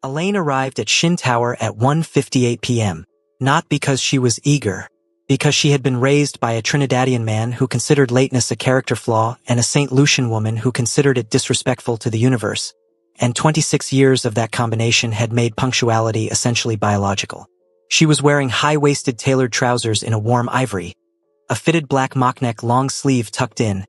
Elaine arrived at Shin Tower at 1:58 p.m., not because she was eager, because she had been raised by a Trinidadian man who considered lateness a character flaw and a St. Lucian woman who considered it disrespectful to the universe, and 26 years of that combination had made punctuality essentially biological. She was wearing high-waisted tailored trousers in a warm ivory, a fitted black mock-neck long sleeve tucked in,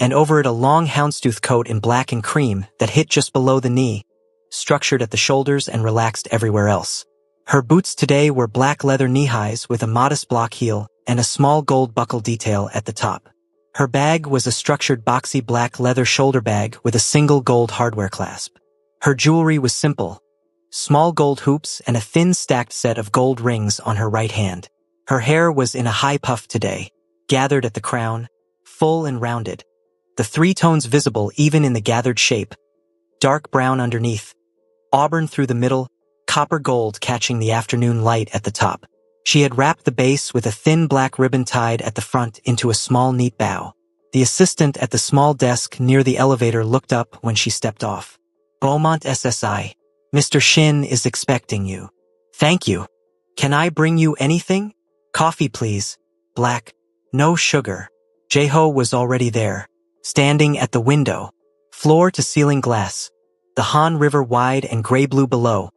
and over it a long houndstooth coat in black and cream that hit just below the knee, structured at the shoulders and relaxed everywhere else. Her boots today were black leather knee-highs with a modest block heel and a small gold buckle detail at the top. Her bag was a structured boxy black leather shoulder bag with a single gold hardware clasp. Her jewelry was simple, small gold hoops and a thin stacked set of gold rings on her right hand. Her hair was in a high puff today, gathered at the crown, full and rounded, the three tones visible even in the gathered shape, dark brown underneath, auburn through the middle, copper gold catching the afternoon light at the top. She had wrapped the base with a thin black ribbon tied at the front into a small neat bow. The assistant at the small desk near the elevator looked up when she stepped off. Beaumont SSI. Mr. Shin is expecting you. Thank you. Can I bring you anything? Coffee, please. Black. No sugar. Jae-ho was already there, standing at the window, floor-to-ceiling glass, the Han River wide and gray-blue below,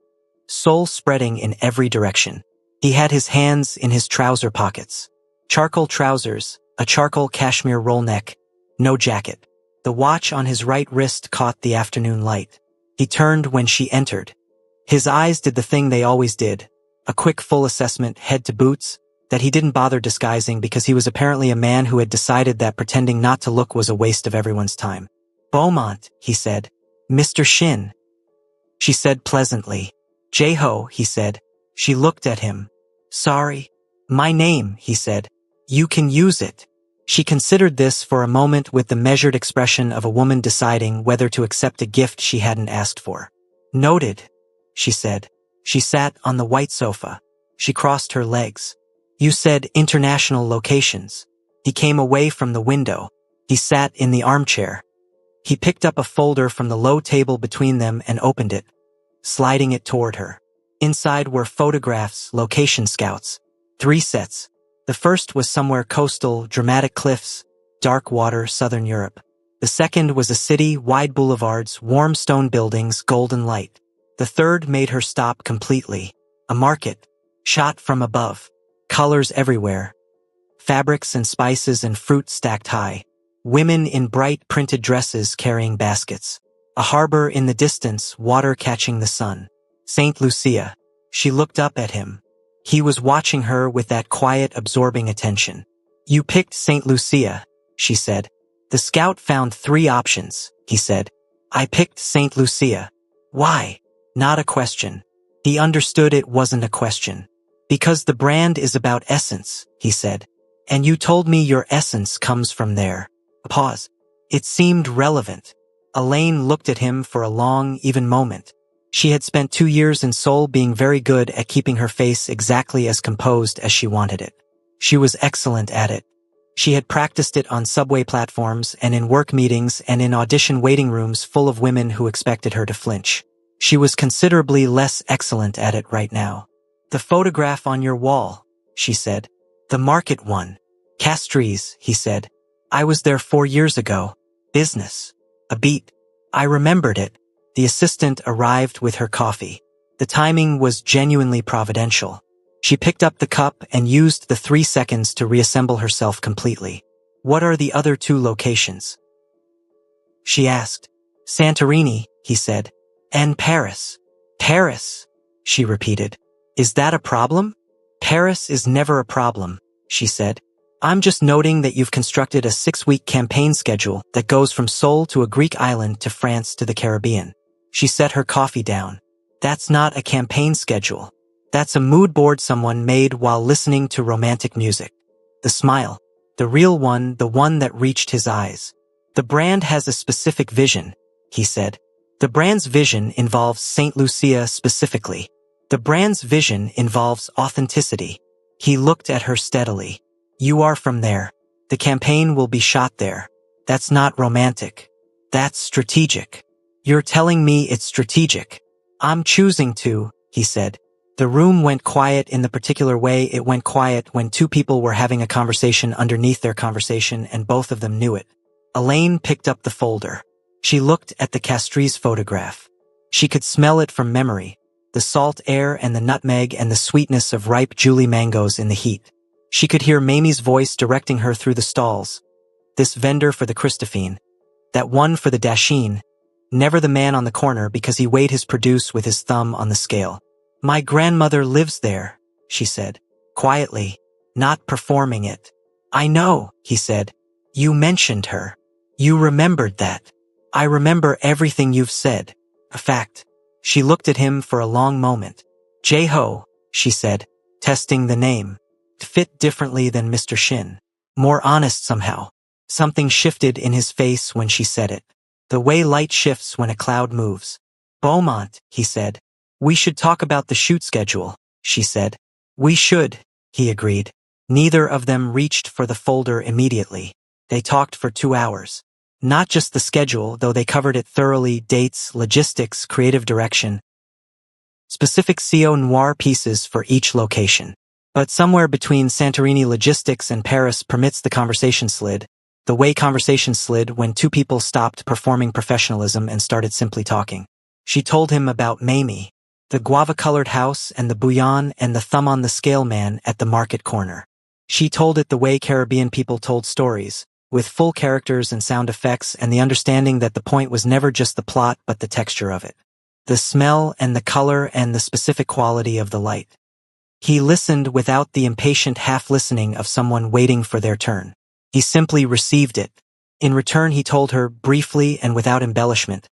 soul spreading in every direction. He had his hands in his trouser pockets. Charcoal trousers, a charcoal cashmere roll neck, no jacket. The watch on his right wrist caught the afternoon light. He turned when she entered. His eyes did the thing they always did, a quick full assessment head to boots, that he didn't bother disguising because he was apparently a man who had decided that pretending not to look was a waste of everyone's time. Beaumont, he said. Mr. Shin. She said pleasantly. Jae-ho, he said. She looked at him. Sorry. My name, he said. You can use it. She considered this for a moment with the measured expression of a woman deciding whether to accept a gift she hadn't asked for. Noted, she said. She sat on the white sofa. She crossed her legs. You said international locations. He came away from the window. He sat in the armchair. He picked up a folder from the low table between them and opened it, sliding it toward her. Inside were photographs, location scouts. 3 sets. The first was somewhere coastal, dramatic cliffs, dark water, southern Europe. The second was a city, wide boulevards, warm stone buildings, golden light. The third made her stop completely. A market, shot from above. Colors everywhere. Fabrics and spices and fruit stacked high. Women in bright printed dresses carrying baskets. A harbor in the distance, water catching the sun. St. Lucia. She looked up at him. He was watching her with that quiet, absorbing attention. You picked St. Lucia, she said. The scout found 3 options, he said. I picked St. Lucia. Why? Not a question. He understood it wasn't a question. Because the brand is about essence, he said. And you told me your essence comes from there. A pause. It seemed relevant. Elaine looked at him for a long, even moment. She had spent 2 years in Seoul being very good at keeping her face exactly as composed as she wanted it. She was excellent at it. She had practiced it on subway platforms and in work meetings and in audition waiting rooms full of women who expected her to flinch. She was considerably less excellent at it right now. The photograph on your wall, she said. The market one. Castries, he said. I was there 4 years ago. Business. A beat. I remembered it. The assistant arrived with her coffee. The timing was genuinely providential. She picked up the cup and used the 3 seconds to reassemble herself completely. What are the other 2 locations? She asked. Santorini, he said. And Paris. Paris, she repeated. Is that a problem? Paris is never a problem, she said. I'm just noting that you've constructed a 6-week campaign schedule that goes from Seoul to a Greek island to France to the Caribbean. She set her coffee down. That's not a campaign schedule. That's a mood board someone made while listening to romantic music. The smile. The real one, the one that reached his eyes. The brand has a specific vision, he said. The brand's vision involves St. Lucia specifically. The brand's vision involves authenticity. He looked at her steadily. You are from there. The campaign will be shot there. That's not romantic. That's strategic. You're telling me it's strategic. I'm choosing to, he said. The room went quiet in the particular way it went quiet when two people were having a conversation underneath their conversation and both of them knew it. Elaine picked up the folder. She looked at the Castries photograph. She could smell it from memory, the salt air and the nutmeg and the sweetness of ripe Julie mangoes in the heat. She could hear Mamie's voice directing her through the stalls. This vendor for the Christophine, that one for the Dachshund, never the man on the corner because he weighed his produce with his thumb on the scale. My grandmother lives there, she said, quietly, not performing it. I know, he said. You mentioned her. You remembered that. I remember everything you've said. A fact. She looked at him for a long moment. Jeho, she said, testing the name. Fit differently than Mr. Shin. More honest somehow. Something shifted in his face when she said it. The way light shifts when a cloud moves. Beaumont, he said. We should talk about the shoot schedule, she said. We should, he agreed. Neither of them reached for the folder immediately. They talked for 2 hours. Not just the schedule, though they covered it thoroughly, dates, logistics, creative direction. Specific CO noir pieces for each location. But somewhere between Santorini logistics and Paris permits the conversation slid. The way conversation slid when two people stopped performing professionalism and started simply talking. She told him about Mamie, the guava-colored house and the bouillon and the thumb-on-the-scale man at the market corner. She told it the way Caribbean people told stories, with full characters and sound effects and the understanding that the point was never just the plot but the texture of it. The smell and the color and the specific quality of the light. He listened without the impatient half-listening of someone waiting for their turn. He simply received it. In return he told her, briefly and without embellishment,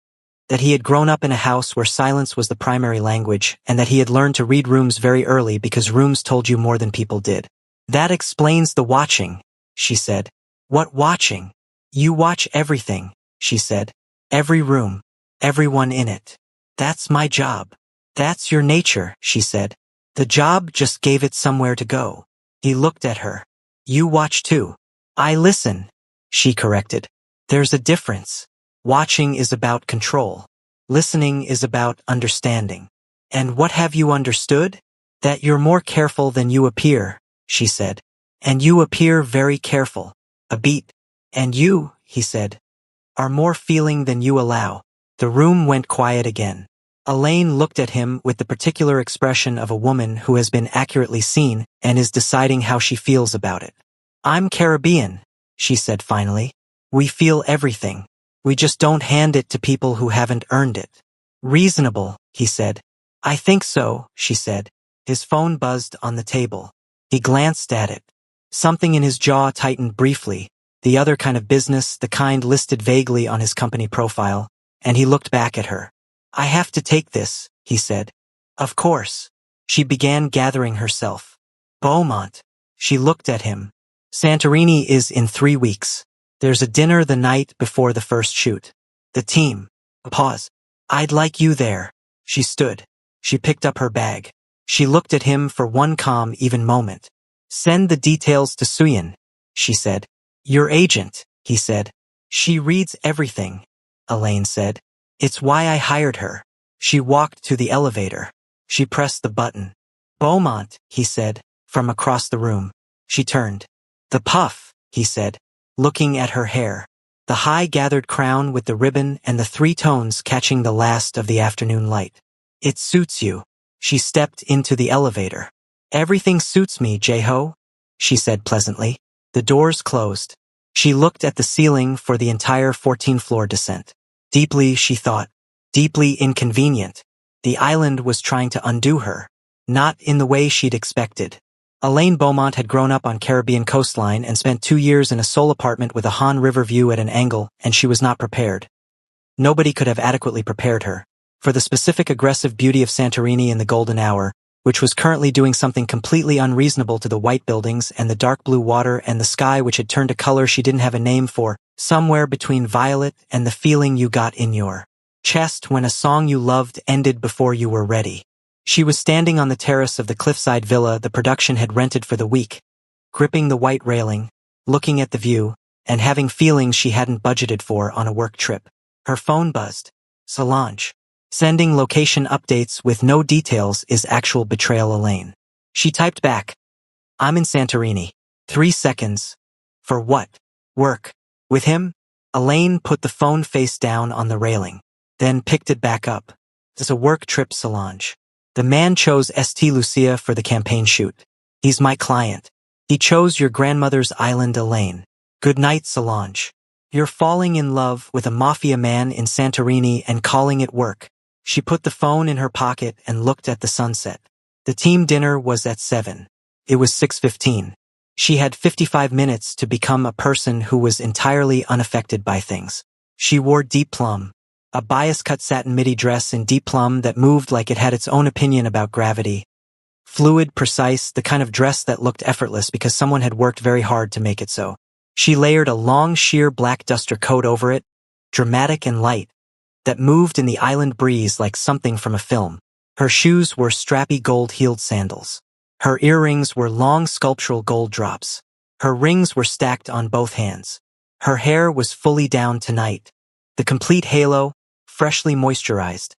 that he had grown up in a house where silence was the primary language and that he had learned to read rooms very early because rooms told you more than people did. That explains the watching, she said. What watching? You watch everything, she said. Every room, everyone in it. That's my job. That's your nature, she said. The job just gave it somewhere to go. He looked at her. You watch too. I listen, she corrected. There's a difference. Watching is about control. Listening is about understanding. And what have you understood? That you're more careful than you appear, she said. And you appear very careful. A beat. And you, he said, are more feeling than you allow. The room went quiet again. Elaine looked at him with the particular expression of a woman who has been accurately seen and is deciding how she feels about it. I'm Caribbean, she said finally. We feel everything. We just don't hand it to people who haven't earned it. Reasonable, he said. I think so, she said. His phone buzzed on the table. He glanced at it. Something in his jaw tightened briefly, the other kind of business, the kind listed vaguely on his company profile, and he looked back at her. I have to take this, he said. Of course. She began gathering herself. Beaumont. She looked at him. Santorini is in 3 weeks. There's a dinner the night before the first shoot. The team. A pause. I'd like you there. She stood. She picked up her bag. She looked at him for one calm, even moment. Send the details to Suyin, she said. Your agent, he said. She reads everything, Elaine said. It's why I hired her. She walked to the elevator. She pressed the button. Beaumont, he said, from across the room. She turned. The puff, he said, looking at her hair. The high gathered crown with the ribbon and the 3 tones catching the last of the afternoon light. It suits you. She stepped into the elevator. Everything suits me, Jeho, she said pleasantly. The doors closed. She looked at the ceiling for the entire 14th-floor descent. Deeply, she thought. Deeply inconvenient. The island was trying to undo her. Not in the way she'd expected. Elaine Beaumont had grown up on Caribbean coastline and spent 2 years in a sole apartment with a Han River view at an angle, and she was not prepared. Nobody could have adequately prepared her for the specific aggressive beauty of Santorini in the golden hour, which was currently doing something completely unreasonable to the white buildings and the dark blue water and the sky which had turned a color she didn't have a name for, somewhere between violet and the feeling you got in your chest when a song you loved ended before you were ready. She was standing on the terrace of the cliffside villa the production had rented for the week, gripping the white railing, looking at the view, and having feelings she hadn't budgeted for on a work trip. Her phone buzzed. Solange. Sending location updates with no details is actual betrayal, Elaine. She typed back, I'm in Santorini. 3 seconds. For what? Work. With him? Elaine put the phone face down on the railing, then picked it back up. It's a work trip, Solange. The man chose St. Lucia for the campaign shoot. He's my client. He chose your grandmother's island, Elaine. Good night, Solange. You're falling in love with a mafia man in Santorini and calling it work. She put the phone in her pocket and looked at the sunset. The team dinner was at 7. It was 6:15. She had 55 minutes to become a person who was entirely unaffected by things. She wore deep plum, a bias-cut satin midi dress in deep plum that moved like it had its own opinion about gravity. Fluid, precise, the kind of dress that looked effortless because someone had worked very hard to make it so. She layered a long, sheer black duster coat over it, dramatic and light, that moved in the island breeze like something from a film. Her shoes were strappy gold-heeled sandals. Her earrings were long sculptural gold drops. Her rings were stacked on both hands. Her hair was fully down tonight. The complete halo, freshly moisturized.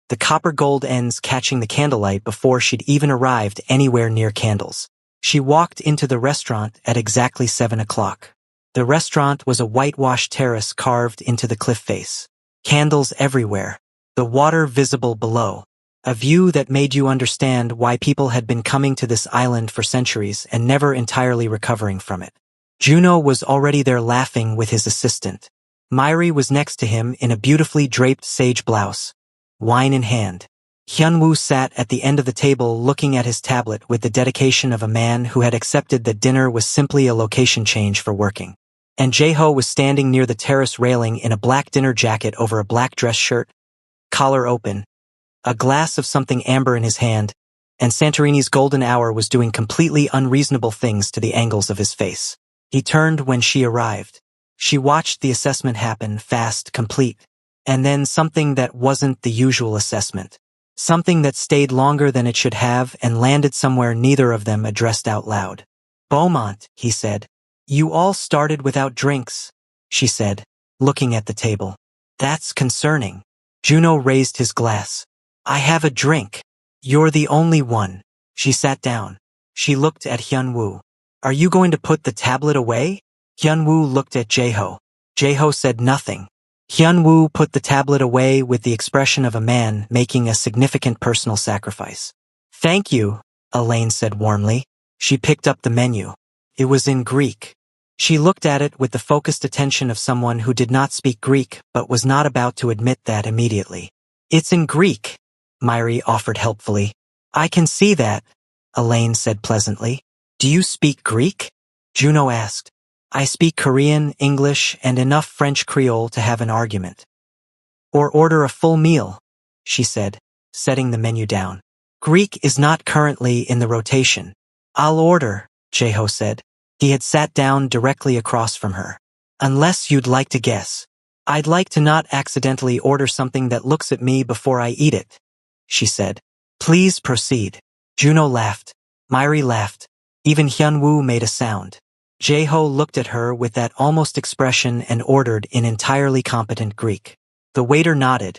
The copper gold ends catching the candlelight before she'd even arrived anywhere near candles. She walked into the restaurant at exactly 7 o'clock. The restaurant was a whitewashed terrace carved into the cliff face. Candles everywhere. The water visible below. A view that made you understand why people had been coming to this island for centuries and never entirely recovering from it. Juno was already there laughing with his assistant. Myri was next to him in a beautifully draped sage blouse, wine in hand. Hyunwoo sat at the end of the table looking at his tablet with the dedication of a man who had accepted that dinner was simply a location change for working. And Jae-ho was standing near the terrace railing in a black dinner jacket over a black dress shirt, collar open, a glass of something amber in his hand, and Santorini's golden hour was doing completely unreasonable things to the angles of his face. He turned when she arrived. She watched the assessment happen, fast, complete, and then something that wasn't the usual assessment. Something that stayed longer than it should have and landed somewhere neither of them addressed out loud. Beaumont, he said. You all started without drinks, she said, looking at the table. That's concerning. Juno raised his glass. I have a drink. You're the only one. She sat down. She looked at Hyunwoo. Are you going to put the tablet away? Hyunwoo looked at Jae-ho. Jae-ho said nothing. Hyunwoo put the tablet away with the expression of a man making a significant personal sacrifice. Thank you, Elaine said warmly. She picked up the menu. It was in Greek. She looked at it with the focused attention of someone who did not speak Greek but was not about to admit that immediately. It's in Greek, Myri offered helpfully. I can see that, Elaine said pleasantly. Do you speak Greek? Juno asked. I speak Korean, English, and enough French Creole to have an argument. Or order a full meal, she said, setting the menu down. Greek is not currently in the rotation. I'll order, Jae-ho said. He had sat down directly across from her. Unless you'd like to guess. I'd like to not accidentally order something that looks at me before I eat it, she said. Please proceed. Juno laughed. Myri laughed. Even Hyunwoo made a sound. Jae-ho looked at her with that almost expression and ordered in entirely competent Greek. The waiter nodded,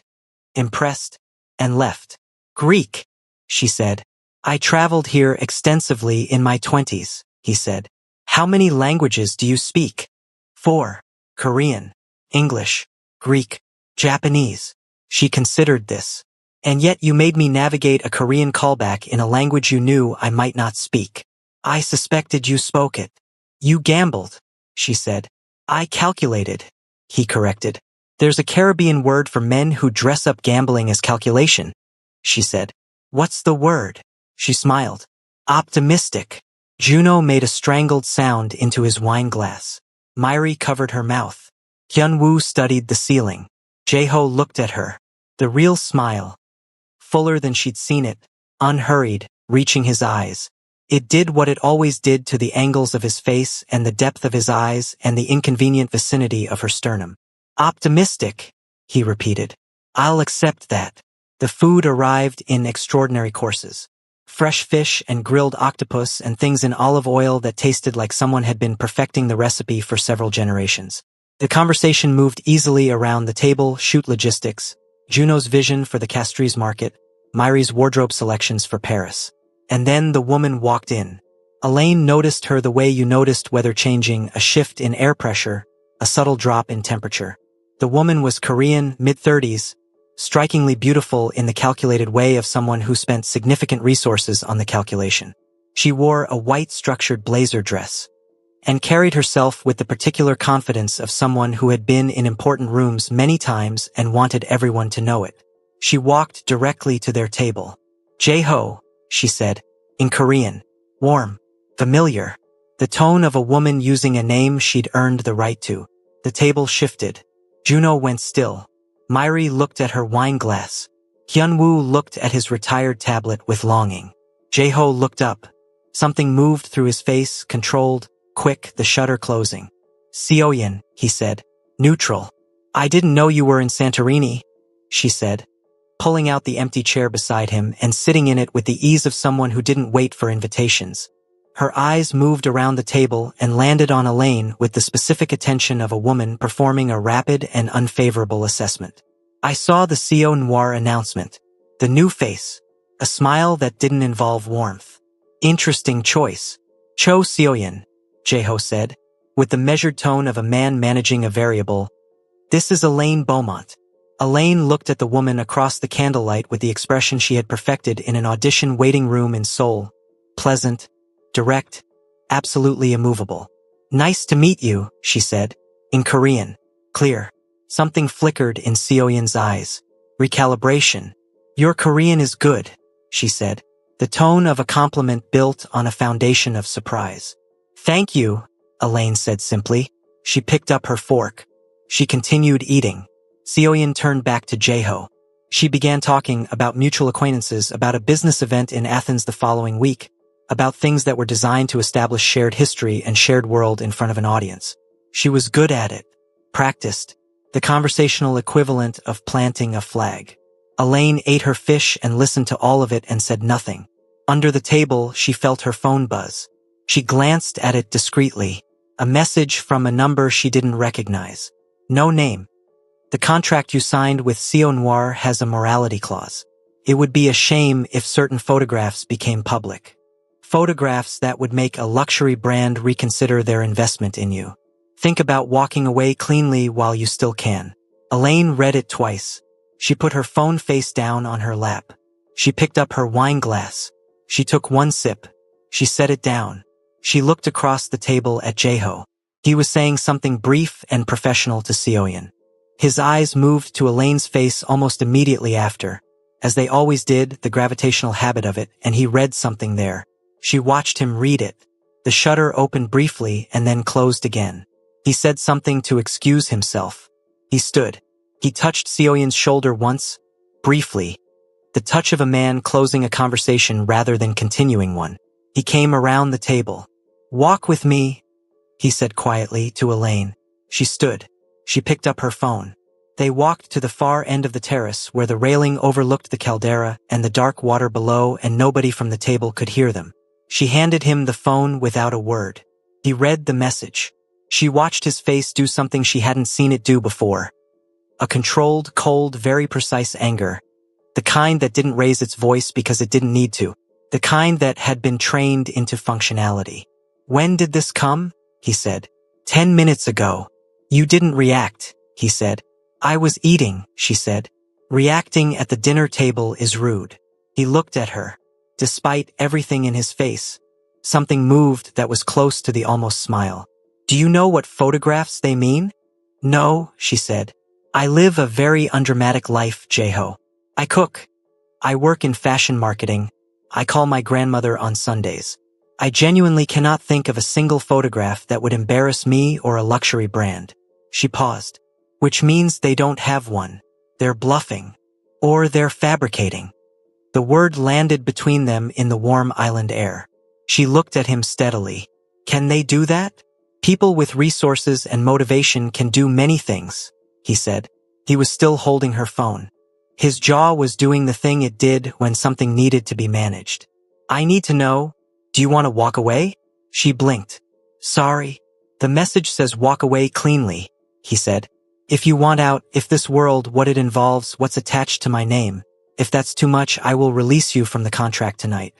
impressed, and left. Greek, she said. I traveled here extensively in my 20s, he said. How many languages do you speak? 4. Korean, English, Greek, Japanese. She considered this. And yet you made me navigate a Korean callback in a language you knew I might not speak. I suspected you spoke it. You gambled, she said. I calculated, he corrected. There's a Caribbean word for men who dress up gambling as calculation, she said. What's the word? She smiled. Optimistic. Juno made a strangled sound into his wine glass. Myri covered her mouth. Hyunwoo studied the ceiling. Jae-ho looked at her. The real smile. Fuller than she'd seen it, unhurried, reaching his eyes. It did what it always did to the angles of his face and the depth of his eyes and the inconvenient vicinity of her sternum. Optimistic, he repeated. I'll accept that. The food arrived in extraordinary courses. Fresh fish and grilled octopus and things in olive oil that tasted like someone had been perfecting the recipe for several generations. The conversation moved easily around the table, shoot logistics, Juno's vision for the Castries market, Myri's wardrobe selections for Paris. And then the woman walked in. Elaine noticed her the way you noticed weather changing, a shift in air pressure, a subtle drop in temperature. The woman was Korean, mid-30s, strikingly beautiful in the calculated way of someone who spent significant resources on the calculation. She wore a white structured blazer dress and carried herself with the particular confidence of someone who had been in important rooms many times and wanted everyone to know it. She walked directly to their table. "Jae-ho," she said, in Korean. Warm. Familiar. The tone of a woman using a name she'd earned the right to. The table shifted. Juno went still. Myri looked at her wine glass. Hyunwoo looked at his retired tablet with longing. Jae-ho looked up. Something moved through his face, controlled, quick, the shutter closing. "Seoyin," he said. Neutral. "I didn't know you were in Santorini," she said, pulling out the empty chair beside him and sitting in it with the ease of someone who didn't wait for invitations. Her eyes moved around the table and landed on Elaine with the specific attention of a woman performing a rapid and unfavorable assessment. "I saw the CO Noir announcement. The new face. A smile that didn't involve warmth. Interesting choice." "Cho Seoyin," Jae-ho said, with the measured tone of a man managing a variable. "This is Elaine Beaumont." Elaine looked at the woman across the candlelight with the expression she had perfected in an audition waiting room in Seoul. Pleasant, direct, absolutely immovable. "Nice to meet you," she said, in Korean. Clear. Something flickered in Seoyin's eyes. Recalibration. "Your Korean is good," she said, the tone of a compliment built on a foundation of surprise. "Thank you," Elaine said simply. She picked up her fork. She continued eating. Seoyin turned back to Jae-ho. She began talking about mutual acquaintances, about a business event in Athens the following week, about things that were designed to establish shared history and shared world in front of an audience. She was good at it. Practiced. The conversational equivalent of planting a flag. Elaine ate her fish and listened to all of it and said nothing. Under the table, she felt her phone buzz. She glanced at it discreetly. A message from a number she didn't recognize. No name. "The contract you signed with CO Noir has a morality clause. It would be a shame if certain photographs became public. Photographs that would make a luxury brand reconsider their investment in you. Think about walking away cleanly while you still can." Elaine read it twice. She put her phone face down on her lap. She picked up her wine glass. She took one sip. She set it down. She looked across the table at Jae-ho. He was saying something brief and professional to Seoyin. His eyes moved to Elaine's face almost immediately after, as they always did, the gravitational habit of it, and he read something there. She watched him read it. The shutter opened briefly and then closed again. He said something to excuse himself. He stood. He touched Seoyin's shoulder once, briefly. The touch of a man closing a conversation rather than continuing one. He came around the table. "Walk with me," he said quietly to Elaine. She stood. She picked up her phone. They walked to the far end of the terrace where the railing overlooked the caldera and the dark water below, and nobody from the table could hear them. She handed him the phone without a word. He read the message. She watched his face do something she hadn't seen it do before. A controlled, cold, very precise anger. The kind that didn't raise its voice because it didn't need to. The kind that had been trained into functionality. "When did this come?" he said. 10 minutes ago. "You didn't react," he said. "I was eating," she said. "Reacting at the dinner table is rude." He looked at her. Despite everything in his face, something moved that was close to the almost smile. "Do you know what photographs they mean?" "No," she said. "I live a very undramatic life, Jae-ho. I cook. I work in fashion marketing. I call my grandmother on Sundays. I genuinely cannot think of a single photograph that would embarrass me or a luxury brand." She paused. "Which means they don't have one. They're bluffing. Or they're fabricating." The word landed between them in the warm island air. She looked at him steadily. "Can they do that?" "People with resources and motivation can do many things," he said. He was still holding her phone. His jaw was doing the thing it did when something needed to be managed. "I need to know. Do you want to walk away?" She blinked. "Sorry. The message says walk away cleanly," he said. If you want out, if this world, what it involves, what's attached to my name, if that's too much, I will release you from the contract tonight.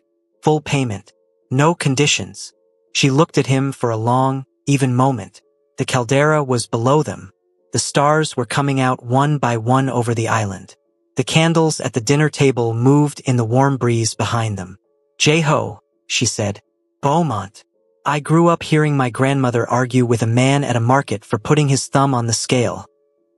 Full payment. No conditions. She looked at him for a long, even moment. The caldera was below them. The stars were coming out one by one over the island. The candles at the dinner table moved in the warm breeze behind them. Jeho, she said. Beaumont. I grew up hearing my grandmother argue with a man at a market for putting his thumb on the scale,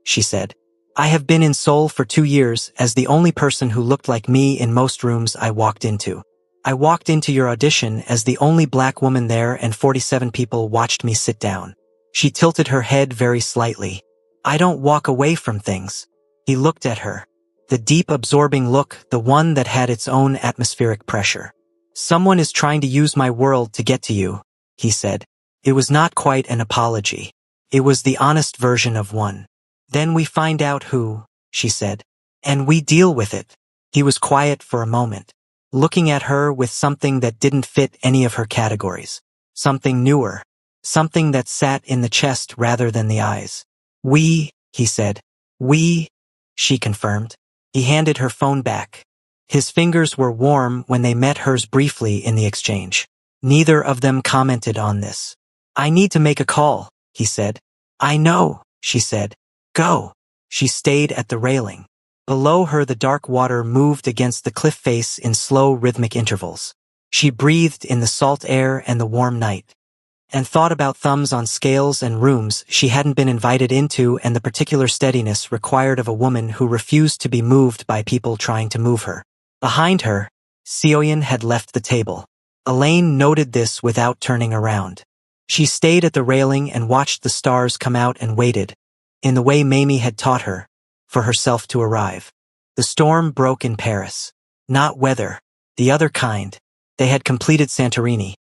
she said. I have been in Seoul for 2 years as the only person who looked like me in most rooms I walked into. I walked into your audition as the only black woman there and 47 people watched me sit down. She tilted her head very slightly. I don't walk away from things. He looked at her. The deep absorbing look, the one that had its own atmospheric pressure. Someone is trying to use my world to get to you, he said. It was not quite an apology. It was the honest version of one. Then we find out who, she said. And we deal with it. He was quiet for a moment, looking at her with something that didn't fit any of her categories. Something newer. Something that sat in the chest rather than the eyes. We, he said. We, she confirmed. He handed her phone back. His fingers were warm when they met hers briefly in the exchange. Neither of them commented on this. I need to make a call, he said. I know, she said. Go. She stayed at the railing. Below her the dark water moved against the cliff face in slow rhythmic intervals. She breathed in the salt air and the warm night. And thought about thumbs on scales and rooms she hadn't been invited into and the particular steadiness required of a woman who refused to be moved by people trying to move her. Behind her, Seoyeon had left the table. Elaine noted this without turning around. She stayed at the railing and watched the stars come out and waited, in the way Mamie had taught her, for herself to arrive. The storm broke in Paris. Not weather, the other kind. They had completed Santorini.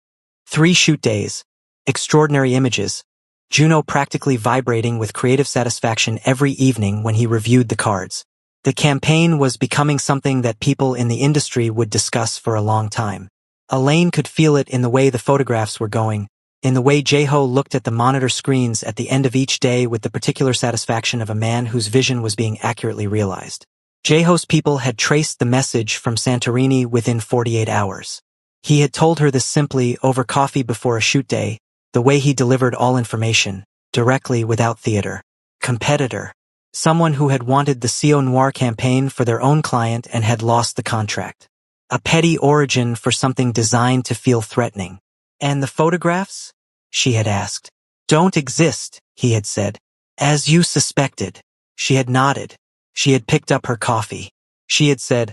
3 shoot days. Extraordinary images. Juno practically vibrating with creative satisfaction every evening when he reviewed the cards. The campaign was becoming something that people in the industry would discuss for a long time. Elaine could feel it in the way the photographs were going, in the way Jeho looked at the monitor screens at the end of each day with the particular satisfaction of a man whose vision was being accurately realized. Jeho's people had traced the message from Santorini within 48 hours. He had told her this simply over coffee before a shoot day, the way he delivered all information, directly without theater. Competitor. Someone who had wanted the CO Noir campaign for their own client and had lost the contract. A petty origin for something designed to feel threatening. And the photographs? She had asked. Don't exist, he had said. As you suspected. She had nodded. She had picked up her coffee. She had said,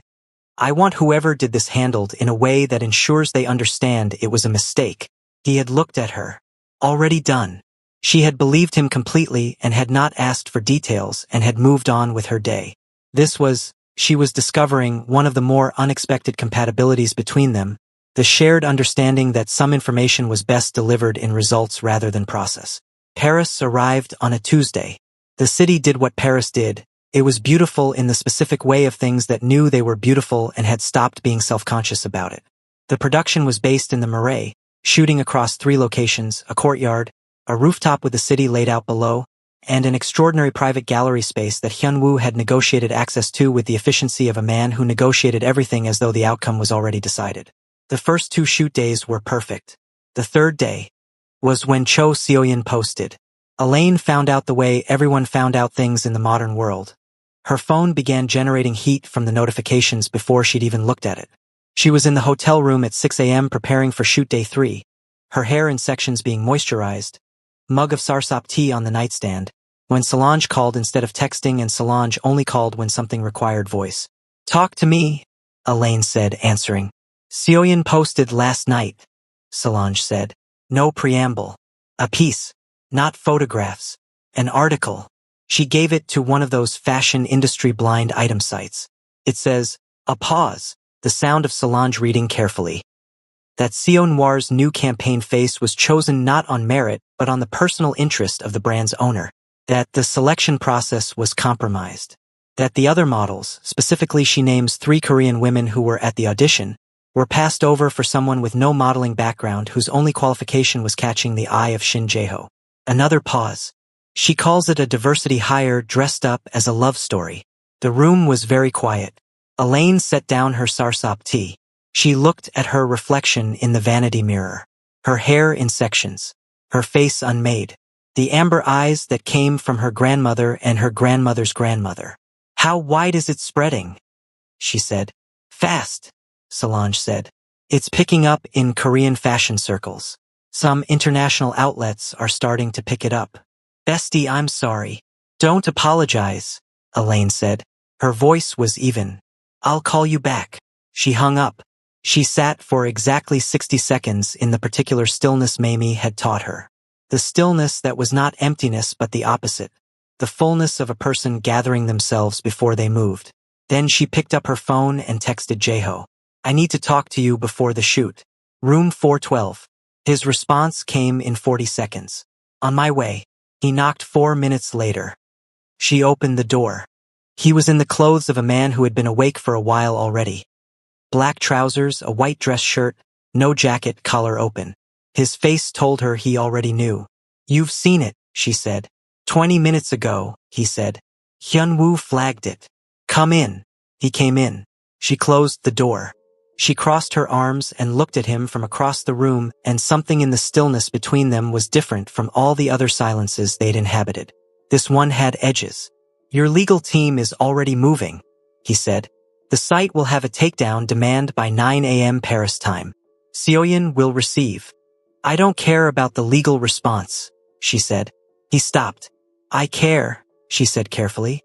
I want whoever did this handled in a way that ensures they understand it was a mistake. He had looked at her. Already done. She had believed him completely and had not asked for details and had moved on with her day. She was discovering one of the more unexpected compatibilities between them, the shared understanding that some information was best delivered in results rather than process. Paris arrived on a Tuesday. The city did what Paris did. It was beautiful in the specific way of things that knew they were beautiful and had stopped being self-conscious about it. The production was based in the Marais, shooting across 3 locations, a courtyard, a rooftop with the city laid out below, and an extraordinary private gallery space that Hyunwoo had negotiated access to with the efficiency of a man who negotiated everything as though the outcome was already decided. The first 2 shoot days were perfect. The third day was when Cho Seoyeon posted. Elaine found out the way everyone found out things in the modern world. Her phone began generating heat from the notifications before she'd even looked at it. She was in the hotel room at 6 a.m. preparing for shoot day 3, her hair in sections being moisturized, mug of sarsop tea on the nightstand, when Solange called instead of texting and Solange only called when something required voice. Talk to me, Elaine said, answering. Seoyeon posted last night, Solange said. No preamble. A piece. Not photographs. An article. She gave it to one of those fashion industry blind item sites. It says, a pause, the sound of Solange reading carefully. That CO Noir's new campaign face was chosen not on merit, but on the personal interest of the brand's owner. That the selection process was compromised. That the other models, specifically she names 3 Korean women who were at the audition, were passed over for someone with no modeling background whose only qualification was catching the eye of Shin Jae-ho. Another pause. She calls it a diversity hire dressed up as a love story. The room was very quiet. Elaine set down her sarsop tea. She looked at her reflection in the vanity mirror. Her hair in sections. Her face unmade. The amber eyes that came from her grandmother and her grandmother's grandmother. How wide is it spreading? She said. Fast, Solange said. It's picking up in Korean fashion circles. Some international outlets are starting to pick it up. Bestie, I'm sorry. Don't apologize, Elaine said. Her voice was even. I'll call you back. She hung up. She sat for exactly 60 seconds in the particular stillness Mamie had taught her. The stillness that was not emptiness but the opposite. The fullness of a person gathering themselves before they moved. Then she picked up her phone and texted Jaeho. I need to talk to you before the shoot. Room 412. His response came in 40 seconds. On my way. He knocked 4 minutes later. She opened the door. He was in the clothes of a man who had been awake for a while already. Black trousers, a white dress shirt, no jacket, collar open. His face told her he already knew. You've seen it, she said. 20 minutes ago, he said. Hyunwoo flagged it. Come in. He came in. She closed the door. She crossed her arms and looked at him from across the room, and something in the stillness between them was different from all the other silences they'd inhabited. This one had edges. Your legal team is already moving, he said. The site will have a takedown demand by 9 a.m. Paris time. Seoyeon will receive. I don't care about the legal response, she said. He stopped. I care, she said carefully.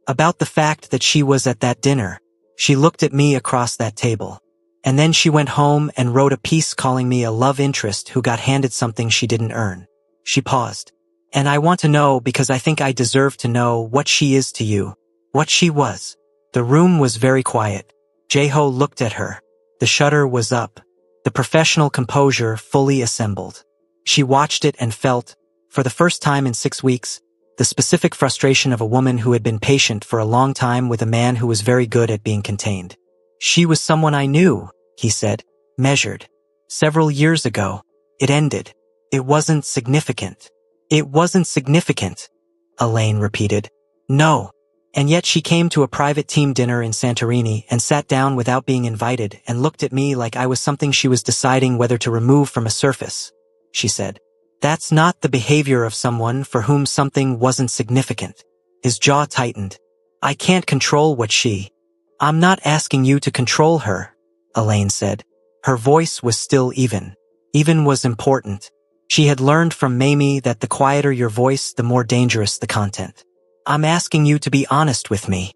About the fact that she was at that dinner. She looked at me across that table. And then she went home and wrote a piece calling me a love interest who got handed something she didn't earn. She paused. And I want to know because I think I deserve to know what she is to you. What she was. The room was very quiet. Jaeho looked at her. The shutter was up. The professional composure fully assembled. She watched it and felt, for the first time in 6 weeks, the specific frustration of a woman who had been patient for a long time with a man who was very good at being contained. She was someone I knew, he said, measured. Several years ago. It ended. It wasn't significant. It wasn't significant, Elaine repeated. No. And yet she came to a private team dinner in Santorini and sat down without being invited and looked at me like I was something she was deciding whether to remove from a surface. She said, that's not the behavior of someone for whom something wasn't significant. His jaw tightened. I can't control what she... I'm not asking you to control her, Elaine said. Her voice was still even. Even was important. She had learned from Mamie that the quieter your voice, the more dangerous the content. I'm asking you to be honest with me.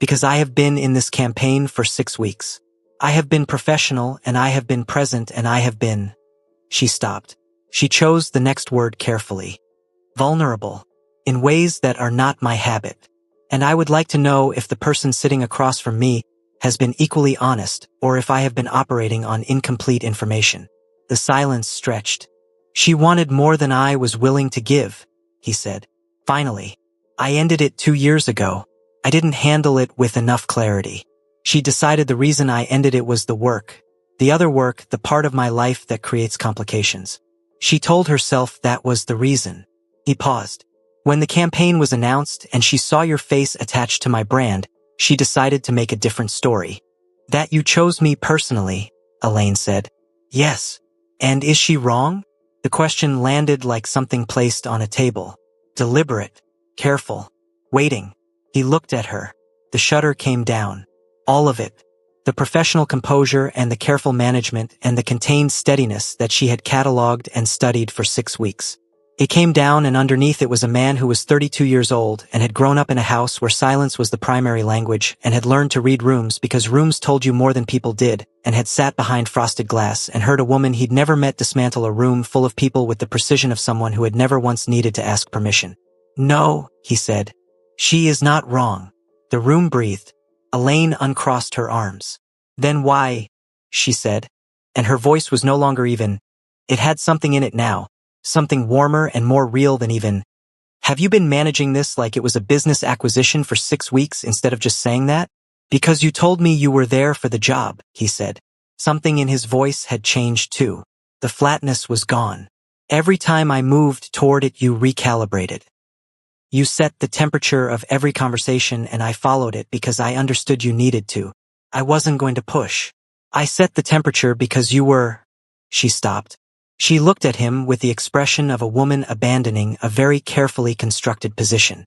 Because I have been in this campaign for 6 weeks. I have been professional and I have been present and I have been... She stopped. She chose the next word carefully. Vulnerable. In ways that are not my habit. And I would like to know if the person sitting across from me has been equally honest or if I have been operating on incomplete information. The silence stretched. She wanted more than I was willing to give, he said. Finally. I ended it 2 years ago. I didn't handle it with enough clarity. She decided the reason I ended it was the work. The other work, the part of my life that creates complications. She told herself that was the reason. He paused. When the campaign was announced and she saw your face attached to my brand, she decided to make a different story. That you chose me personally, Elaine said. Yes. And is she wrong? The question landed like something placed on a table. Deliberate. Careful. Waiting. He looked at her. The shutter came down. All of it. The professional composure and the careful management and the contained steadiness that she had catalogued and studied for 6 weeks. It came down and underneath it was a man who was 32 years old and had grown up in a house where silence was the primary language and had learned to read rooms because rooms told you more than people did and had sat behind frosted glass and heard a woman he'd never met dismantle a room full of people with the precision of someone who had never once needed to ask permission. No, he said. She is not wrong. The room breathed. Elaine uncrossed her arms. Then why? She said. And her voice was no longer even. It had something in it now. Something warmer and more real than even. Have you been managing this like it was a business acquisition for 6 weeks instead of just saying that? Because you told me you were there for the job, he said. Something in his voice had changed too. The flatness was gone. Every time I moved toward it you recalibrated. You set the temperature of every conversation and I followed it because I understood you needed to. I wasn't going to push. I set the temperature because you were—" She stopped. She looked at him with the expression of a woman abandoning a very carefully constructed position.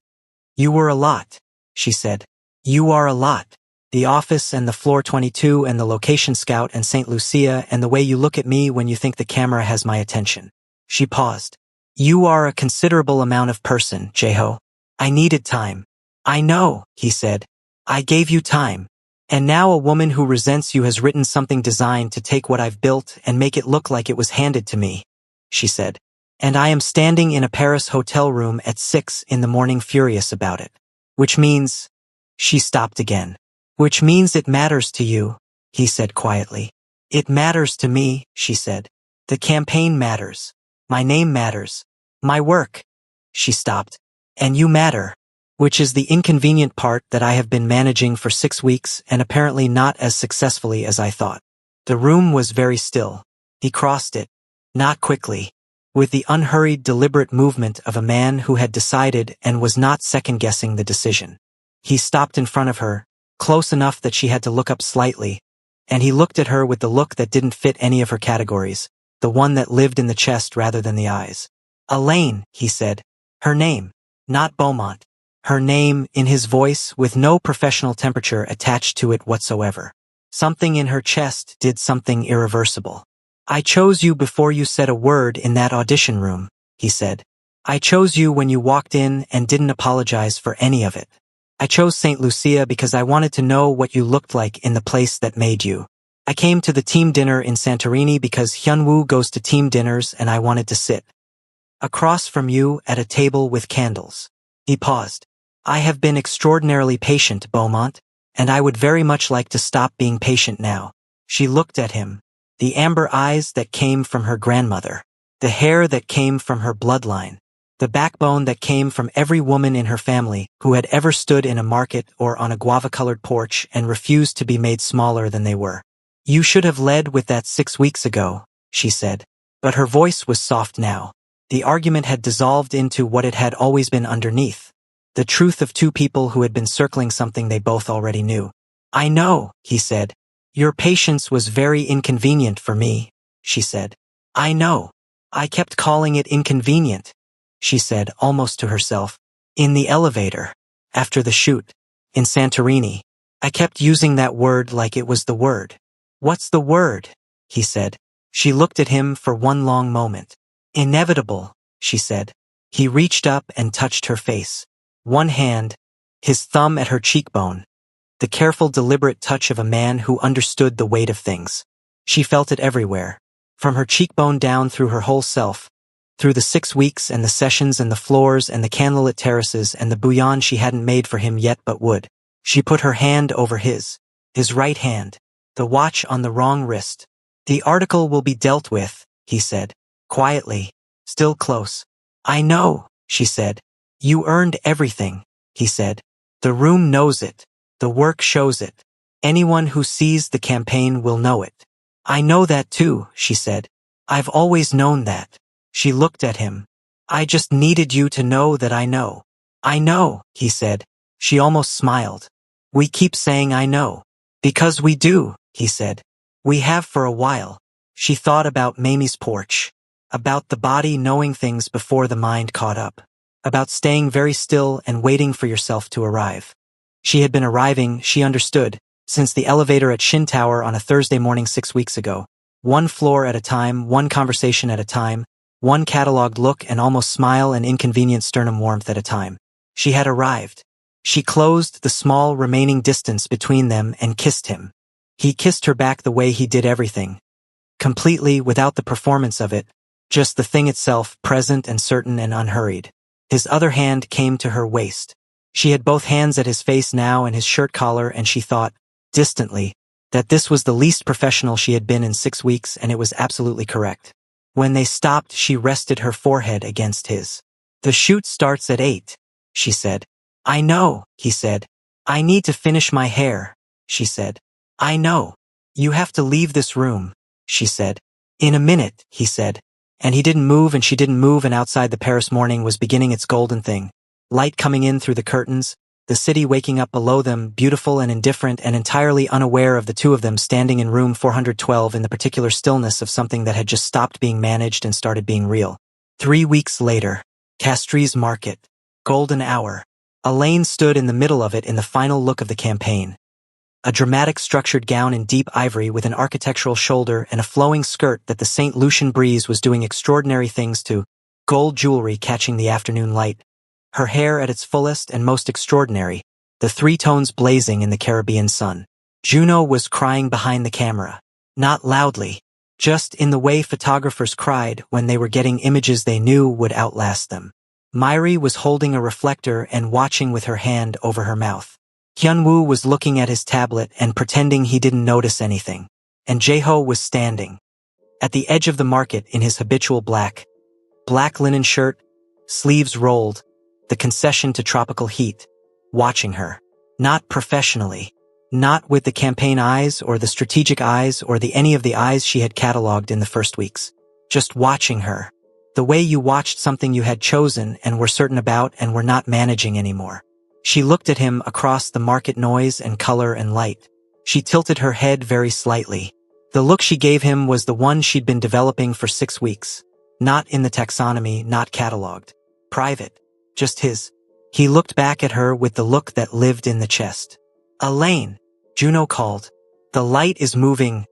"You were a lot," she said. "You are a lot. The office and the floor 22 and the location scout and St. Lucia and the way you look at me when you think the camera has my attention." She paused. "You are a considerable amount of person, Jeho. I needed time." "I know," he said. "I gave you time. And now a woman who resents you has written something designed to take what I've built and make it look like it was handed to me," she said. "And I am standing in a Paris hotel room at 6 in the morning furious about it. Which means—" She stopped again. "Which means it matters to you," he said quietly. "It matters to me," she said. "The campaign matters. My name matters. My work." She stopped. "And you matter. Which is the inconvenient part that I have been managing for 6 weeks and apparently not as successfully as I thought." The room was very still. He crossed it. Not quickly. With the unhurried, deliberate movement of a man who had decided and was not second-guessing the decision. He stopped in front of her, close enough that she had to look up slightly, and he looked at her with the look that didn't fit any of her categories, the one that lived in the chest rather than the eyes. "Elaine," he said. "Her name. Not Beaumont. Her name," in his voice, with no professional temperature attached to it whatsoever. Something in her chest did something irreversible. "I chose you before you said a word in that audition room," he said. "I chose you when you walked in and didn't apologize for any of it. I chose St. Lucia because I wanted to know what you looked like in the place that made you. I came to the team dinner in Santorini because Hyunwoo goes to team dinners and I wanted to sit across from you at a table with candles." He paused. "I have been extraordinarily patient, Beaumont, and I would very much like to stop being patient now." She looked at him. The amber eyes that came from her grandmother. The hair that came from her bloodline. The backbone that came from every woman in her family who had ever stood in a market or on a guava-colored porch and refused to be made smaller than they were. "You should have led with that 6 weeks ago," she said. But her voice was soft now. The argument had dissolved into what it had always been underneath. The truth of two people who had been circling something they both already knew. "I know," he said. "Your patience was very inconvenient for me," she said. "I know. I kept calling it inconvenient," she said, almost to herself. "In the elevator. After the shoot. In Santorini. I kept using that word like it was the word." "What's the word?" he said. She looked at him for one long moment. "Inevitable," she said. He reached up and touched her face. One hand, his thumb at her cheekbone. The careful, deliberate touch of a man who understood the weight of things. She felt it everywhere. From her cheekbone down through her whole self. Through the 6 weeks and the sessions and the floors and the candlelit terraces and the bouillon she hadn't made for him yet but would. She put her hand over his right hand. The watch on the wrong wrist. "The article will be dealt with," he said. Quietly. Still close. "I know," she said. "You earned everything," he said. "The room knows it. The work shows it. Anyone who sees the campaign will know it." "I know that too," she said. "I've always known that." She looked at him. "I just needed you to know that I know." "I know," he said. She almost smiled. "We keep saying I know." "Because we do," he said. "We have for a while." She thought about Mamie's porch. About the body knowing things before the mind caught up. About staying very still and waiting for yourself to arrive. She had been arriving, she understood, since the elevator at Shin Tower on a Thursday morning 6 weeks ago. One floor at a time, one conversation at a time, one catalogued look and almost smile and inconvenient sternum warmth at a time. She had arrived. She closed the small remaining distance between them and kissed him. He kissed her back the way he did everything. Completely, without the performance of it, just the thing itself, present and certain and unhurried. His other hand came to her waist. She had both hands at his face now and his shirt collar, and she thought, distantly, that this was the least professional she had been in 6 weeks, and it was absolutely correct. When they stopped, she rested her forehead against his. "The shoot starts at 8, she said. "I know," he said. "I need to finish my hair," she said. "I know. You have to leave this room," she said. "In a minute," he said. And he didn't move and she didn't move, and outside the Paris morning was beginning its golden thing. Light coming in through the curtains, the city waking up below them, beautiful and indifferent and entirely unaware of the two of them standing in room 412 in the particular stillness of something that had just stopped being managed and started being real. 3 weeks later, Castries Market, golden hour. Elaine stood in the middle of it in the final look of the campaign. A dramatic structured gown in deep ivory with an architectural shoulder and a flowing skirt that the St. Lucian breeze was doing extraordinary things to, gold jewelry catching the afternoon light, her hair at its fullest and most extraordinary, the 3 tones blazing in the Caribbean sun. Juno was crying behind the camera. Not loudly, just in the way photographers cried when they were getting images they knew would outlast them. Myri was holding a reflector and watching with her hand over her mouth. Hyunwoo was looking at his tablet and pretending he didn't notice anything. And Jaeho was standing at the edge of the market in his habitual black linen shirt, sleeves rolled, the concession to tropical heat, watching her. Not professionally. Not with the campaign eyes or the strategic eyes or any of the eyes she had cataloged in the first weeks. Just watching her. The way you watched something you had chosen and were certain about and were not managing anymore. She looked at him across the market noise and color and light. She tilted her head very slightly. The look she gave him was the one she'd been developing for 6 weeks. Not in the taxonomy, not cataloged. Private. Just his. He looked back at her with the look that lived in the chest. Elaine, Juno called. The light is moving.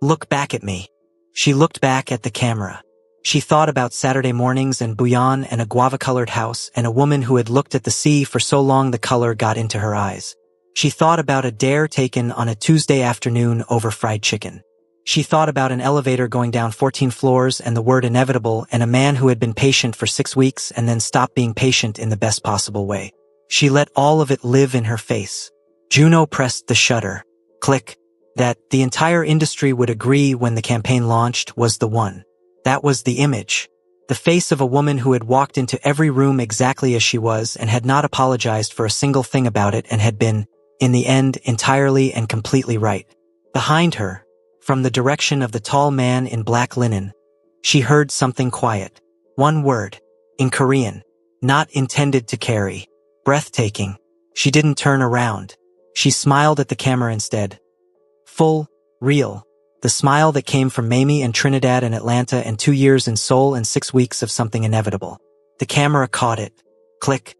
Look back at me. She looked back at the camera. She thought about Saturday mornings and bouillon and a guava-colored house and a woman who had looked at the sea for so long the color got into her eyes. She thought about a dare taken on a Tuesday afternoon over fried chicken. She thought about an elevator going down 14 floors and the word inevitable and a man who had been patient for 6 weeks and then stopped being patient in the best possible way. She let all of it live in her face. Juno pressed the shutter. Click. That the entire industry would agree when the campaign launched was the one. That was the image. The face of a woman who had walked into every room exactly as she was and had not apologized for a single thing about it and had been, in the end, entirely and completely right. Behind her, from the direction of the tall man in black linen, she heard something quiet. One word. In Korean. Not intended to carry. Breathtaking. She didn't turn around. She smiled at the camera instead. Full, real. The smile that came from Mamie and Trinidad and Atlanta and 2 years in Seoul and 6 weeks of something inevitable. The camera caught it. Click.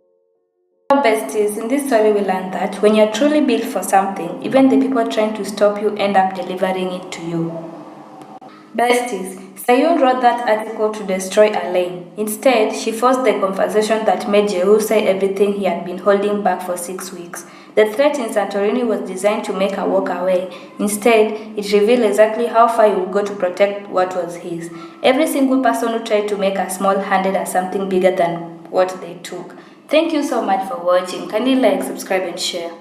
Well, besties, in this story we learned that when you're truly built for something, even the people trying to stop you end up delivering it to you. Besties, Sayun wrote that article to destroy Elaine. Instead, she forced the conversation that made Jehu say everything he had been holding back for 6 weeks. The threat in Santorini was designed to make her walk away. Instead, it revealed exactly how far he would go to protect what was his. Every single person who tried to make her small-handed as something bigger than what they took. Thank you so much for watching. Kindly like, subscribe and share.